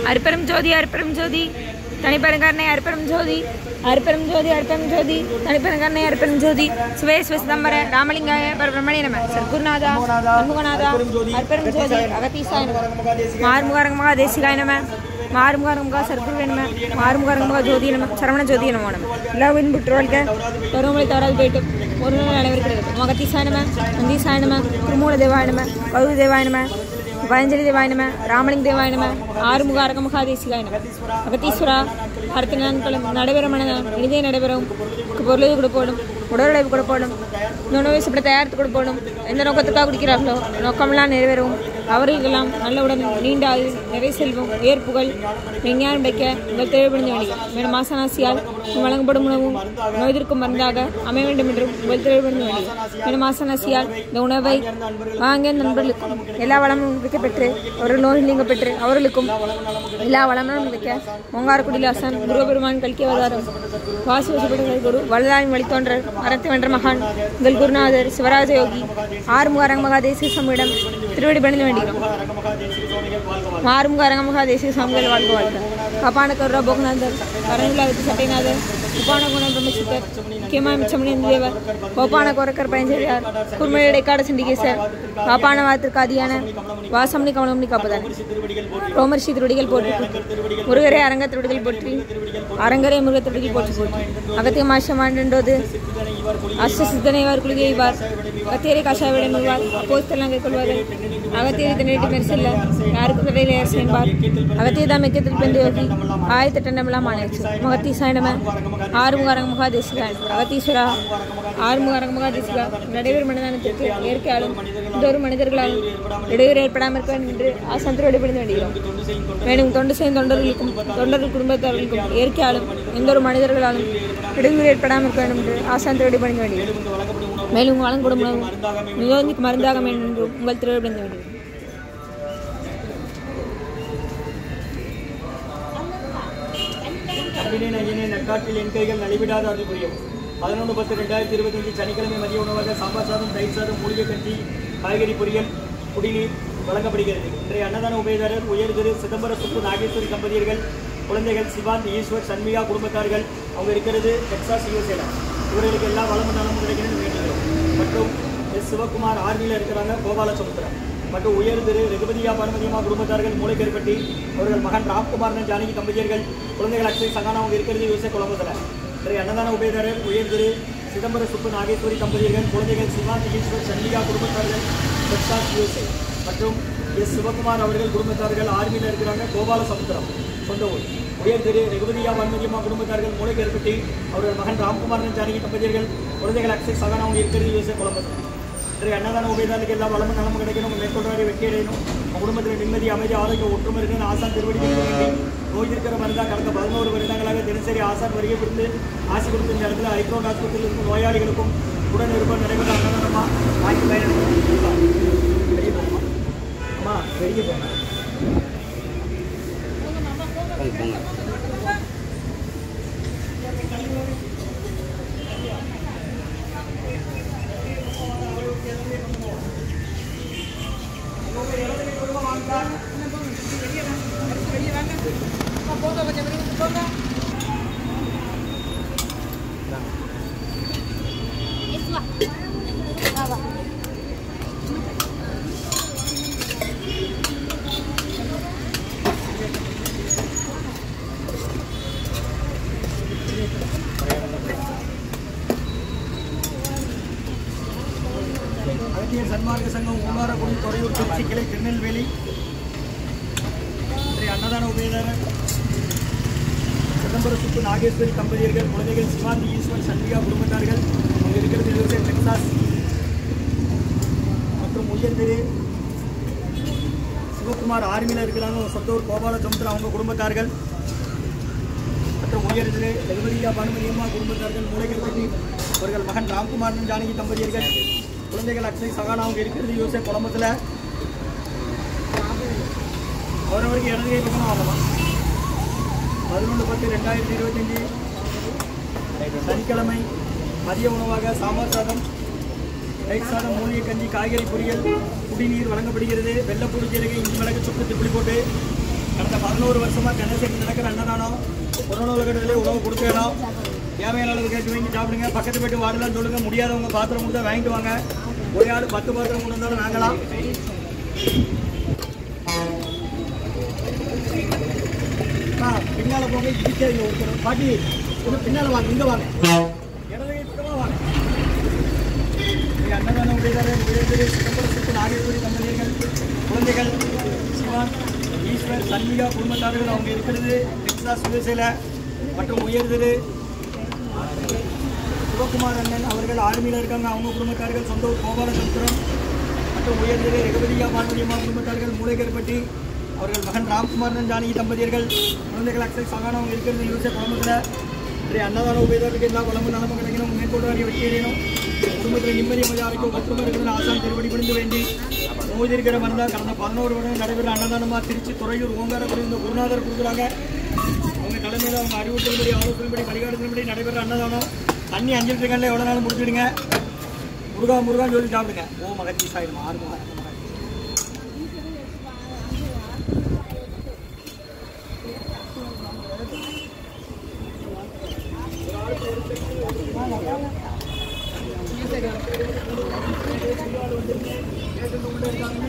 அருப்பெரும் ஜோதி அருப்பெரும் ஜோதி தனிப்பெருங்கருணை அருப்பெரும் ஜோதி அருப்பெரும் ஜோதி அருப்பெரும் ஜோதி தனிப்பெருங்கருணை அருப்பெரும் ஜோதி சிவே சிவசிதம்பர ராமலிங்காய பரபிரமணே நம சத்குருநாதா சண்முகநாதா அருப்பெரும் ஜோதி அகதீசாய நம மாறுமுகாரங்கமாக தேசிகாய நம மாறுமுகாரங்கமாக சர்க்குருவே நம மாறுமுகாரங்கமாக ஜோதி நம சரவண ஜோதி நமோ நம எல்லாவின் புற்றுவல்க பருவமொழி தவறாது போயிட்டு ஒரு நாள் அனைவருக்கிறது அகதீசாய நம நந்தீசாய நம திருமூல தேவாய நம பௌரி தேவாய நம பயஞ்சலி தேவாய நம ராமலிங்க தேவாய நம ஆறுமுகாரக மகாதேசிகாய நம அகத்தீஸ்வரா அடுத்த நாட்களும் நடைபெறும் இனிதே நடைபெறும் பொருளது கொடுப்போடும் உடலுழைப்பு கொடுப்போடும் உணவை சாப்பிட தயாரித்து கொடுப்போடும் எந்த நோக்கத்துக்காக குடிக்கிறார்களோ நோக்கமெல்லாம் நிறைவேறும் அவர்களுக்கெல்லாம் நல்லவுடன் நீண்ட ஆயுள் நிறைய செல்வம் ஏற்புகள் விஞ்ஞானம் வைக்க உங்கள் தேவைப்படுத்த வேண்டிய மேலும் மாசனாசியால் வழங்கப்படும் உணவும் நோய்திற்கும் மருந்தாக அமைய வேண்டும் என்றும் உங்கள் தேவைப்படுத்த வேண்டிய மேலும் மாசனாசியால் இந்த உணவை வாங்கிய நண்பர்களுக்கும் எல்லா வளமும் வைக்கப்பெற்று அவர்கள் நோய் நீங்க பெற்று அவர்களுக்கும் எல்லா வளமும் வைக்க மொங்காரக்குடிலாசன் குருபெருமான் கல்கி அவதாரம் வாசி வசப்பட்ட குரு வலதாயின் வழித்தோன்றர் மரத்தை வென்ற மகான் உங்கள் குருநாதர் சிவராஜ யோகி ஆறுமுகாரங்க மகாதேசிய சமூகம் திருவடி பணிந்து வேண்டுகிறோம். ஆறுமுகாரங்க மகாதேசிய சாமிகள் வாழ்க வாழ்க. கபானக்கர் போகநாதர் கரணிலாவித்து சட்டைநாதர் உபான குணம் பிரம்மசித்தர் முக்கியமாக மிச்சமணி தேவர் கோப்பான கோரக்கர் பயஞ்செழியார் குர்மையடை காட சிண்டிகேசர் காப்பான வாத்திற்கு அதியான வாசமணி கமலமணி காப்பதார் ரோமர்ஷி திருவடிகள் போற்றி முருகரே அரங்க திருவடிகள் போற்றி அரங்கரே முருக திருவடிகள் போற்றி போற்றி அகத்திய மாஷமாண்டோது அஷ்ட சித்தனைவார் குளிகைவார் அகத்தியரை காஷாவிடன் வருவார் அப்போஸ்தலங்கள் கொள்வார்கள் அகத்தியரை தன்னிட்டு மெரிசல்ல யாருக்கும் கடையில் ஏர் செய்வார் அகத்தியதான் மெக்கத்தில் பெந்து யோகி ஆயத்தட்டண்டமெல்லாம் ஆணைச்சு மகத்தீசாயனம ஆறுமுகாரங்க மகாதேசிகாயன் அகத்தீஸ்வரா ஆறுமுகாரங்க மகாதேசிகா நடைபெறும் மனிதானத்திற்கு இயற்கையாலும் இந்த ஒரு மனிதர்களாலும் இடையூறு ஏற்படாமல் இருக்க வேண்டும் என்று ஆசாந்தரோடு பிடிந்து வேண்டுகிறோம். மேலும் தொண்டு செய்யும் தொண்டர்களுக்கும் தொண்டர்கள் குடும்பத்தார்களுக்கும் இயற்கையாலும் எந்த ஒரு மனிதர்களாலும் இடையூறு ஏற்படாமல் இருக்க வேண்டும் என்று ஆசாந்தரோடு பிடிந்து வேண்டுகிறோம். மேலும் வழங்கப்படும் உணவும் நோய்க்கு மருந்தாக வேண்டும் என்று உங்கள் திருவிழா பிடிந்து வேண்டுகிறோம். நட்காட்டில் என் கைகள் நலிவிடாத அது புரியும். 11/10/2025 சனிக்கிழமை மதிய உணவாக சாம்பார் சாதம், தயிர் சாதம், மூலிகை கஞ்சி, காய்கறி பொரியல், குடிநீர் வழங்கப்படுகிறது. இன்றைய அன்னதான உபயதாரர் உயர் திரு சிதம்பர சுப்பு நாகேஸ்வரி தம்பதியர்கள், குழந்தைகள் சிவாந்த், ஈஸ்வர், சண்மிகா குடும்பத்தார்கள். அவங்க இருக்கிறது டெக்சாஸ் யூஎஸ்ஏல. இவர்களுக்கு எல்லா வளமும் நலமும் கிடைக்கணும்னு வேண்டுகிறோம். மற்றும் எஸ் சிவகுமார் ஆர்மியில் இருக்கிறாங்க, கோபாலசமுத்திரம். மற்றும் உயர் திரு ரகுபதியா பானுமதியம்மா குடும்பத்தார்கள், மூளைக்கருப்பட்டி. அவர்கள் மகன் ராம்குமார் ஜானகி தம்பதியர்கள், குழந்தைகள் அக்ஷய் சங்கானா. அவங்க இருக்கிறது யூஎஸ்ஏ கொலம்புல. இன்றைய அன்னதான உபயதாரர் உயர் திரு சிதம்பர சுப்பு நாகேஸ்வரி தம்பதியர்கள், குழந்தைகள் சிவாந்த், ஈஸ்வர், சண்மிகா குடும்பத்தார்கள், டெக்சாஸ் யூஎஸ்ஏ. மற்றும் எஸ் சிவகுமார் அவர்கள் குடும்பத்தார்கள் ஆர்மியில் இருக்கிறாங்க, கோபாலசமுத்திரம் சொந்த ஊர். உயர் திரு ரகுபதியா பானுமதியம்மா குடும்பத்தார்கள், மூளைக்கருப்பட்டி. அவர்கள் மகன் ராம்குமார் ஜானகி தம்பதியர்கள், குழந்தைகள் அக்ஷய் சங்கானா. அவங்க இருக்கிறது யூஎஸ்ஏ கொலம்புல. இன்றைய அன்னதான உபயதாரர்களுக்கு எல்லா வளமும் நலமும் கிடைக்கணும், மேற்கொள்றாரு வெற்றி அடையணும், குடும்பத்தில் நிம்மதி, அமைதி, ஆரோக்கியம், ஒற்றுமை இருக்கணும். ஆசான் திருவடி வேண்டி நோய் இருக்கிற மருந்தாக கடந்த 11 வருடங்களாக தினசரி ஆசான் வருகை கொடுத்து ஆசி கொடுத்த இந்த இடத்துல ஹைட்ரோட் ஆஸ்பத்திரியில் இருக்கும் நோயாளிகளுக்கும் உடன் இருப்போம் நடைபெற்ற அன்னதானமா வாங்கி பயனடைக்கணும். வெளியே போகணுமா? அம்மா வெளியே போங்க. சன்மார்க்க சங்கம் ஊனாரக்குடி துறையூர் திருச்சி கிளை திருநெல்வேலி. இன்றைய அன்னதான உபயதாரர் சிதம்பர சுப்பு நாகேஸ்வரி தம்பதியர்கள், குழந்தைகள் சிவாந்தி, ஈஸ்வர், சண்மிகா குடும்பத்தார்கள். அவங்க இருக்கிறது யூஎஸ்ஏ டெக்சாஸ். மற்றும் உயர் திரு சிவகுமார் ஆர்மியில் இருக்கிறாங்க, சொந்த ஊர் கோபாலசமுத்திரம். அவங்க குடும்பத்தார்கள். மற்றும் உயர் திரு ரகுபதியா பானுமதியம்மா குடும்பத்தார்கள், மூளைக்கருப்பட்டி. அவர்கள் மகன் ராம்குமார் ஜானகி தம்பதியர்கள், குழந்தைகள் அக்ஷய் சகானா. அவங்க இருக்கிறது யூஎஸ்ஏ கொலம்பத்தில். அவரவருக்கு இடது கை பக்கம் வாங்கலாம். 11/10/2025 சனிக்கிழமை மதிய உணவாக சாம்பார் சாதம், தயிர் சாதம், மூலிகை கஞ்சி, காய்கறி பொரியல், குடிநீர் வழங்கப்படுகிறது. வெள்ளப்பூடி ஜீரகை, இஞ்சி, மிளகு, சுக்கு, திப்பிலி போட்டு கடந்த 11 வருஷமாக தினசரி நடக்கிற அன்னதானம் கொரோனா கட்டத்திலே உணவு கொடுக்கணும். தேவையான கேட்டு வாங்கி சாப்பிடுங்க. பக்கத்து போய்ட்டு வாடலாம் சொல்லுங்கள். முடியாதவங்க பாத்திரம் கொடுத்தா வாங்கிட்டு வாங்க. ஒரே ஆள் 10 பாத்திரம் கொண்டு வந்தாலும் வாங்கலாம். பின்னால் போங்க. இதுக்கே இங்கே ஒருத்தர் பாட்டி பின்னால் வாங்க. இங்கே வாங்க. இடது கை பக்கமாக வாங்க. அன்னதானம் உடையதாரர் உயர்திரு சிதம்பரம் நாகேஸ்வரி தம்பதியர்கள் குழந்தைகள் சிவான் ஈஸ்வர் சன்மிகா குடும்பத்தார்கள் அவங்க இருக்கிறது டெக்சாஸ் யுஎஸ்ஏல மற்றும் உயர்திரு சிவகுமார் அண்ணன் அவர்கள் ஆர்மியில் இருக்காங்க. அவங்க குடும்பத்தார்கள் சொந்த ஊர் கோபாலசமுத்திரம் மற்றும் உயர்திரு ரகுபதியா பார்வதியம்மா குடும்பத்தார்கள் மூளைக்கருப்பட்டி அவர்கள் மகன் ராம்குமாரன் ஜானகி தம்பதியர்கள் குழந்தைகள் அக்ஷய் சகான அவங்க இருக்கிறது யூஎஸ்ஏ குழம்புல அன்னதான உபயோகத்துக்கு எல்லா குழம்பு நலமும் கிடைக்கணும். மேற்கொண்டு வரைய வெற்றி அடையணும். குடும்பத்தில் நிம்மதி மதியாரைக்கும் ஒற்றுமை இருக்கிற ஆசான் திருப்படி பிடிந்து வேண்டி நோய் இருக்கிற மருந்தான் கடந்த 11 வருடம் நடைபெற அன்னதானமாக திருச்சி துறையூர் ஓங்காரக்குடி இந்த குருநாதர் கொடுக்குறாங்க. அவங்க தலைமையில் அவங்க அறிவுறுத்தல்படி ஆலோசனைப்படி பரிகாரத்தின்படி நடைபெற அன்னதானம். தண்ணி 5 லிட்டர் எவ்வளோ நாளும் முடிச்சுடுங்க. முருகான்னு சொல்லி சாப்பிடுங்க. ஓ மகத்தி சாயிடுமா 6 மகன். உள்ள இருக்காங்க.